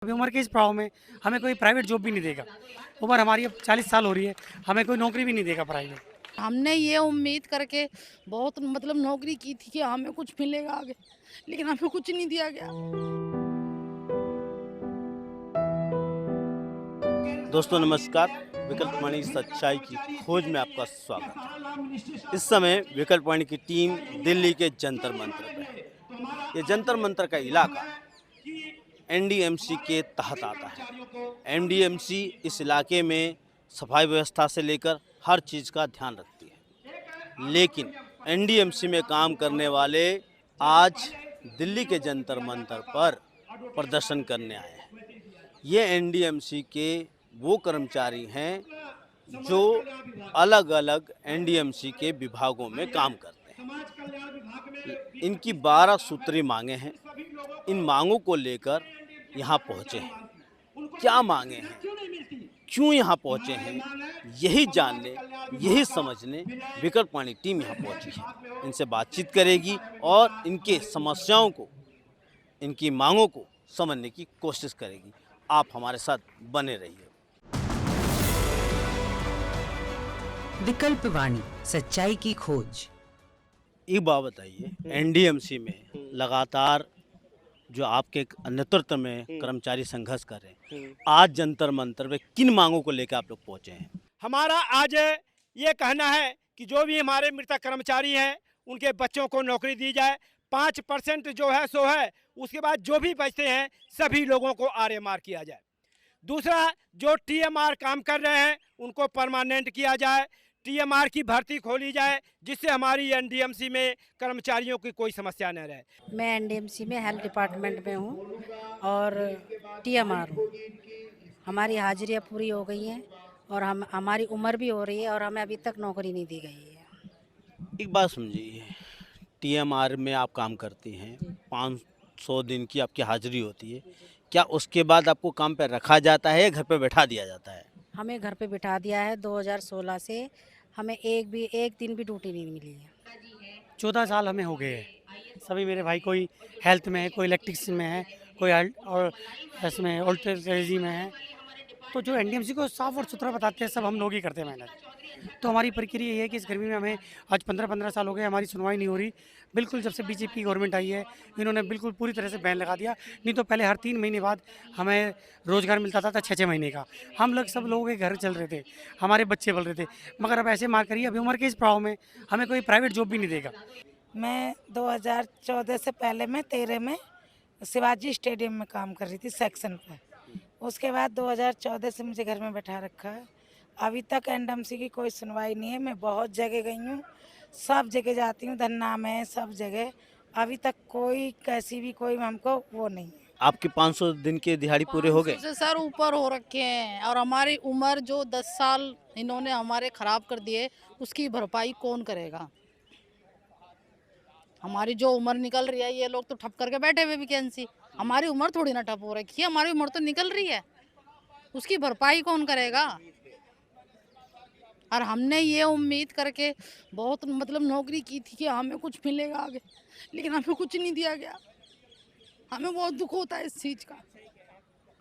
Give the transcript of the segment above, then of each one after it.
अभी उम्र के इस पड़ाव में हमें कोई प्राइवेट जॉब भी नहीं देगा। उम्र हमारी अब 40 साल हो रही है, हमें कोई नौकरी भी नहीं देगा प्राइवेट। हमने ये उम्मीद करके बहुत नौकरी की थी कि हमें कुछ मिलेगा आगे, लेकिन हमें कुछ नहीं दिया गया। दोस्तों नमस्कार। विकल्पवाणी सच्चाई की खोज में आपका स्वागत है। इस समय विकल्पवाणी की टीम दिल्ली के जंतर मंतर पर है। ये जंतर मंतर का इलाका एनडीएमसी के तहत आता है। एनडीएमसी इस इलाके में सफाई व्यवस्था से लेकर हर चीज़ का ध्यान रखती है, लेकिन एनडीएमसी में काम करने वाले आज दिल्ली के जंतर मंतर पर प्रदर्शन करने आए हैं। ये एनडीएमसी के वो कर्मचारी हैं जो अलग अलग एनडीएमसी के विभागों में काम करते हैं। इनकी 12 सूत्री मांगे हैं। इन मांगों को लेकर यहाँ पहुँचे हैं। क्या मांगे हैं, क्यों यहाँ पहुँचे हैं, यही जानने, यही समझने विकल्पवाणी टीम यहाँ पहुँची है। इनसे बातचीत करेगी और इनके समस्याओं को, इनकी मांगों को समझने की कोशिश करेगी। आप हमारे साथ बने रहिए। विकल्पवाणी सच्चाई की खोज। एक बात बताइए, एनडीएमसी में लगातार जो आपके नेतृत्व में कर्मचारी संघर्ष कर रहे हैं, आज जंतर मंतर में किन मांगों को लेकर आप लोग पहुंचे हैं? हमारा आज ये कहना है कि जो भी हमारे मृतक कर्मचारी हैं उनके बच्चों को नौकरी दी जाए। 5% जो है सो है, उसके बाद जो भी बचते हैं सभी लोगों को आरएमआर किया जाए। दूसरा, जो टीएमआर काम कर रहे हैं उनको परमानेंट किया जाए। टीएमआर की भर्ती खोली जाए जिससे हमारी एनडीएमसी में कर्मचारियों की कोई समस्या न रहे। मैं एनडीएमसी में हेल्थ डिपार्टमेंट में हूँ और टीएमआर हूँ। हमारी हाजिरियाँ पूरी हो गई हैं और हमारी उम्र भी हो रही है और हमें अभी तक नौकरी नहीं दी गई है। एक बात समझिए, टीएमआर में आप काम करती हैं, 500 दिन की आपकी हाजिरी होती है। क्या उसके बाद आपको काम पर रखा जाता है या घर पर बैठा दिया जाता है? हमें घर पे बिठा दिया है। 2016 से हमें एक दिन भी ड्यूटी नहीं मिली है। 14 साल हमें हो गए हैं। सभी मेरे भाई कोई हेल्थ में है, कोई इलेक्ट्रिक्स में है, कोई और इसमें ओल्टेजी में है। तो जो एनडीएमसी को साफ और सुथरा बताते हैं सब हम लोग ही करते हैं मेहनत। तो हमारी प्रक्रिया ये है कि इस गर्मी में हमें आज 15 साल हो गए, हमारी सुनवाई नहीं हो रही। बिल्कुल जब से बीजेपी गवर्नमेंट आई है इन्होंने बिल्कुल पूरी तरह से बैन लगा दिया। नहीं तो पहले हर 3 महीने बाद हमें रोज़गार मिलता था 6-6 महीने का। हम लोग सब लोगों के घर चल रहे थे, हमारे बच्चे पल रहे थे। मगर अब ऐसे मार करिए, अभी उम्र के इस पड़ाव में हमें कोई प्राइवेट जॉब भी नहीं देगा। मैं 2014 से पहले मैं 13 में शिवाजी स्टेडियम में काम कर रही थी सेक्शन पर। उसके बाद 2014 से मुझे घर में बैठा रखा है। अभी तक एनडीएमसी की कोई सुनवाई नहीं है। मैं बहुत जगह गई हूँ, सब जगह जाती हूँ, धन्ना में, सब जगह। अभी तक कोई कैसी भी कोई हमको वो नहीं है। आपके 500 दिन के दिहाड़ी पूरे हो गए? 500 से सर ऊपर हो रखे हैं और हमारी उम्र जो 10 साल इन्होंने हमारे खराब कर दिए, उसकी भरपाई कौन करेगा? हमारी जो उम्र निकल रही है, ये लोग तो ठप करके बैठे हुए वैकेंसी। हमारी उम्र थोड़ी ना ठप हो रखी है, हमारी उम्र तो निकल रही है, उसकी भरपाई कौन करेगा? और हमने ये उम्मीद करके बहुत नौकरी की थी कि हमें कुछ मिलेगा आगे, लेकिन हमें कुछ नहीं दिया गया। हमें बहुत दुख होता है इस चीज़ का।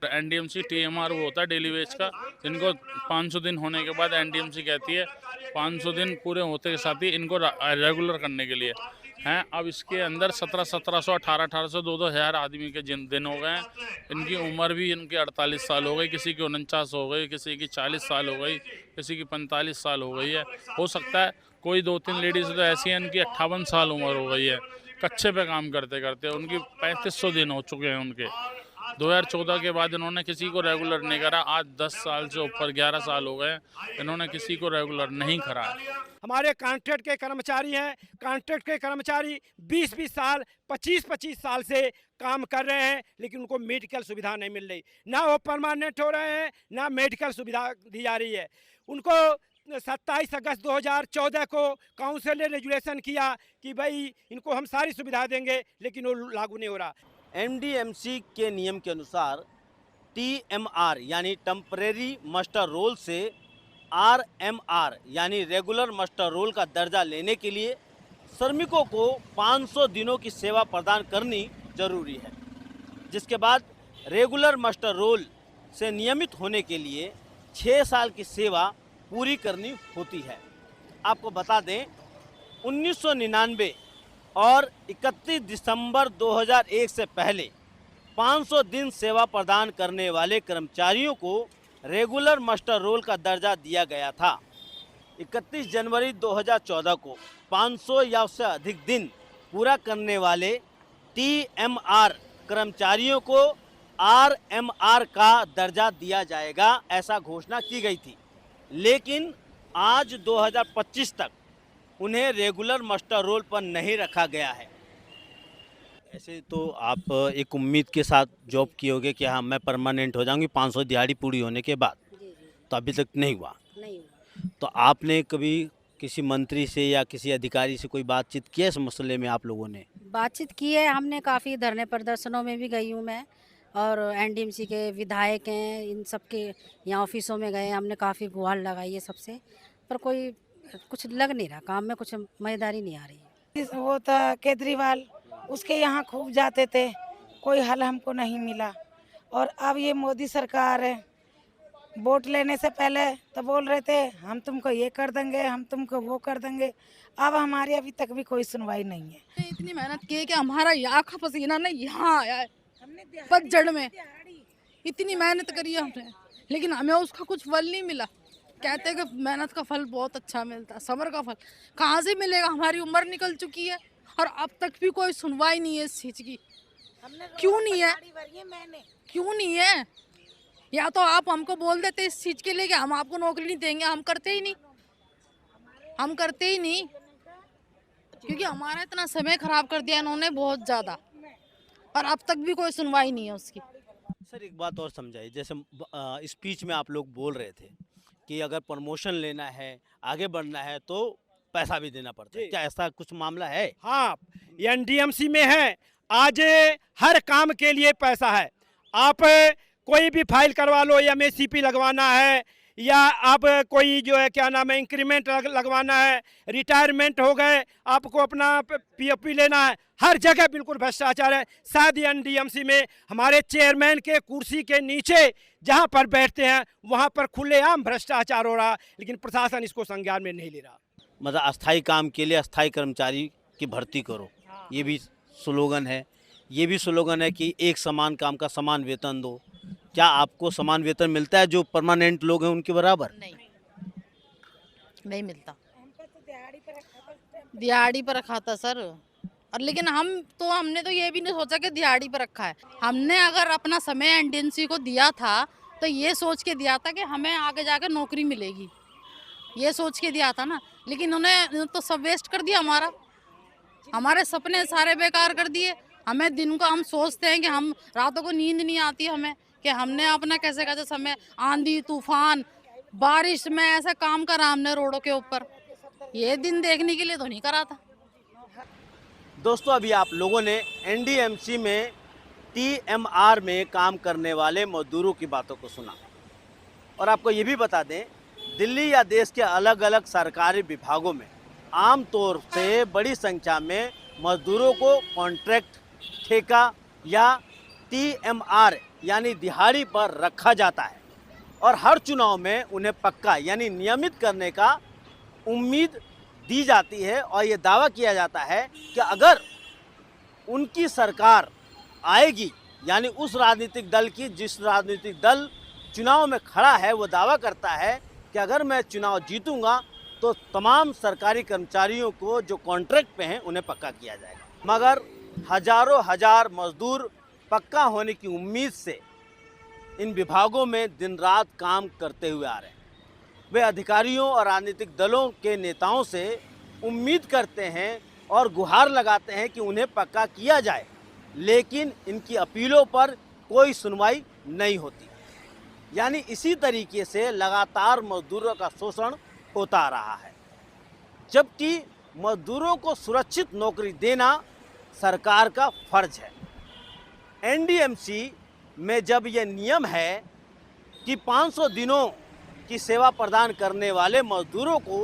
एनडीएमसी टीएमआर वो होता है डेली वेज का, जिनको 500 दिन होने के बाद एनडीएमसी कहती है 500 दिन पूरे होते के साथ ही इनको रेगुलर करने के लिए हैं। अब इसके अंदर 1700 1800 2-2 हज़ार आदमी के जिन दिन हो गए हैं। इनकी उम्र भी इनकी 48 साल हो गई, किसी की 49 हो गई, किसी की 40 साल हो गई, किसी की 45 साल हो गई है। हो सकता है कोई 2-3 लेडीज़ तो ऐसी हैं इनकी 58 साल उम्र हो गई है। कच्चे पे काम करते करते उनकी 3500 दिन हो चुके हैं उनके। 2014 के बाद इन्होंने किसी को रेगुलर नहीं करा। आज 10 साल से ऊपर 11 साल हो गए, इन्होंने किसी को रेगुलर नहीं करा। हमारे कॉन्ट्रैक्ट के कर्मचारी हैं, कॉन्ट्रैक्ट के कर्मचारी 20-20 साल 25-25 साल से काम कर रहे हैं, लेकिन उनको मेडिकल सुविधा नहीं मिल रही। ना वो परमानेंट हो रहे हैं, ना मेडिकल सुविधा दी जा रही है उनको। 27 अगस्त 2014 को काउंसिल ने रेजुलेशन किया कि भाई इनको हम सारी सुविधा देंगे, लेकिन वो लागू नहीं हो रहा। एनडीएमसी के नियम के अनुसार टीएमआर यानी टेम्परेरी मास्टर रोल से आरएमआर यानी रेगुलर मास्टर रोल का दर्जा लेने के लिए श्रमिकों को 500 दिनों की सेवा प्रदान करनी जरूरी है, जिसके बाद रेगुलर मास्टर रोल से नियमित होने के लिए 6 साल की सेवा पूरी करनी होती है। आपको बता दें 1999 और 31 दिसंबर 2001 से पहले 500 दिन सेवा प्रदान करने वाले कर्मचारियों को रेगुलर मास्टर रोल का दर्जा दिया गया था। 31 जनवरी 2014 को 500 या उससे अधिक दिन पूरा करने वाले TMR कर्मचारियों को RMR का दर्जा दिया जाएगा, ऐसा घोषणा की गई थी। लेकिन आज 2025 तक उन्हें रेगुलर मास्टर रोल पर नहीं रखा गया है। ऐसे तो आप एक उम्मीद के साथ जॉब किए होगे कि हाँ मैं परमानेंट हो जाऊंगी 500 दिहाड़ी पूरी होने के बाद, जी जी तो अभी तक नहीं हुआ। नहीं हुआ। तो आपने कभी किसी मंत्री से या किसी अधिकारी से कोई बातचीत की है इस मसले में आप लोगों ने? बातचीत की है हमने, काफ़ी धरने प्रदर्शनों में भी गई हूँ मैं, और एनडीएमसी के विधायक हैं, इन सब के यहाँ ऑफिसों में गए, हमने काफ़ी गुहार लगाई है सबसे, पर कोई कुछ लग नहीं रहा, काम में कुछ मज़ेदारी नहीं आ रही है। वो था केजरीवाल, उसके यहाँ खूब जाते थे, कोई हल हमको नहीं मिला। और अब ये मोदी सरकार है, वोट लेने से पहले तो बोल रहे थे हम तुमको ये कर देंगे, हम तुमको वो कर देंगे। अब हमारी अभी तक भी कोई सुनवाई नहीं है। इतनी मेहनत की है कि हमारा यहाँ का पसीना ना यहाँ आया है पतझड़ में, इतनी मेहनत करी है हमने, लेकिन हमें उसका कुछ फल नहीं मिला। कहते हैं कि मेहनत का फल बहुत अच्छा मिलता है, सब्र का फल कहाँ से मिलेगा? हमारी उम्र निकल चुकी है और अब तक भी कोई सुनवाई नहीं है इस चीज़ की। क्यों नहीं है? क्यों नहीं है? या तो आप हमको बोल देते इस चीज़ के लिए कि हम आपको नौकरी नहीं देंगे, हम करते ही नहीं, हम करते ही नहीं, क्योंकि हमारा इतना समय खराब कर दिया इन्होंने बहुत ज़्यादा, और अब तक भी कोई सुनवाई नहीं है उसकी। सर एक बात और समझाइए, जैसे स्पीच में आप लोग बोल रहे थे कि अगर प्रमोशन लेना है, आगे बढ़ना है तो पैसा भी देना पड़ता है, क्या ऐसा कुछ मामला है? हाँ, एनडीएमसी में है, आज हर काम के लिए पैसा है। आप कोई भी फाइल करवा लो, या MSCP लगवाना है, या आप कोई जो है क्या नाम है इंक्रीमेंट लगवाना है, रिटायरमेंट हो गए, आपको अपना PFP लेना है, हर जगह बिल्कुल भ्रष्टाचार है। शायद एनडीएमसी में हमारे चेयरमैन के कुर्सी के नीचे जहां पर बैठते हैं वहां पर खुलेआम भ्रष्टाचार हो रहा, लेकिन प्रशासन इसको संज्ञान में नहीं ले रहा। मतलब अस्थायी काम के लिए अस्थायी कर्मचारी की भर्ती करो, ये भी स्लोगन है। ये भी स्लोगन है कि एक समान काम का समान वेतन दो। क्या आपको समान वेतन मिलता है जो परमानेंट लोग हैं उनके बराबर? नहीं मिलता, दिहाड़ी पर रखा था सर। और लेकिन हमने तो ये भी नहीं सोचा कि दिहाड़ी पर रखा है। हमने अगर अपना समय एनडीएमसी को दिया था तो ये सोच के दिया था कि हमें आगे जाकर नौकरी मिलेगी, ये सोच के दिया था ना। लेकिन उन्हें तो सब वेस्ट कर दिया, हमारे सपने सारे बेकार कर दिए। हमें दिन को हम सोचते हैं कि हम रातों को नींद नहीं आती हमें, कि हमने अपना कैसे कैसे समय आंधी तूफान बारिश में ऐसा काम करा हमने रोडों के ऊपर, ये दिन देखने के लिए तो नहीं करा था। दोस्तों अभी आप लोगों ने एनडीएमसी में TMR में काम करने वाले मजदूरों की बातों को सुना, और आपको ये भी बता दें दिल्ली या देश के अलग अलग सरकारी विभागों में आमतौर से बड़ी संख्या में मजदूरों को कॉन्ट्रैक्ट, ठेका या TMR यानी दिहाड़ी पर रखा जाता है, और हर चुनाव में उन्हें पक्का यानी नियमित करने का उम्मीद दी जाती है। और ये दावा किया जाता है कि अगर उनकी सरकार आएगी, यानी उस राजनीतिक दल की जिस राजनीतिक दल चुनाव में खड़ा है, वो दावा करता है कि अगर मैं चुनाव जीतूंगा तो तमाम सरकारी कर्मचारियों को जो कॉन्ट्रैक्ट पे हैं उन्हें पक्का किया जाएगा। मगर हजारों हजार मजदूर पक्का होने की उम्मीद से इन विभागों में दिन रात काम करते हुए आ रहे हैं। वे अधिकारियों और राजनीतिक दलों के नेताओं से उम्मीद करते हैं और गुहार लगाते हैं कि उन्हें पक्का किया जाए, लेकिन इनकी अपीलों पर कोई सुनवाई नहीं होती। यानी इसी तरीके से लगातार मजदूरों का शोषण होता रहा है, जबकि मजदूरों को सुरक्षित नौकरी देना सरकार का फर्ज है। एनडीएमसी में जब यह नियम है कि 500 दिनों की सेवा प्रदान करने वाले मजदूरों को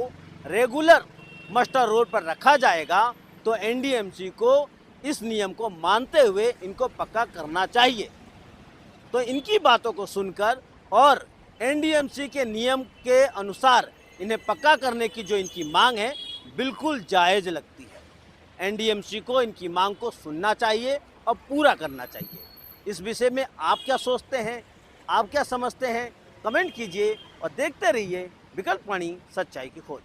रेगुलर मास्टर रोल पर रखा जाएगा, तो एनडीएमसी को इस नियम को मानते हुए इनको पक्का करना चाहिए। तो इनकी बातों को सुनकर और एनडीएमसी के नियम के अनुसार इन्हें पक्का करने की जो इनकी मांग है बिल्कुल जायज़ लगती है। एनडीएमसी को इनकी मांग को सुनना चाहिए और पूरा करना चाहिए। इस विषय में आप क्या सोचते हैं, आप क्या समझते हैं, कमेंट कीजिए और देखते रहिए विकल्प वाणी सच्चाई की खोज।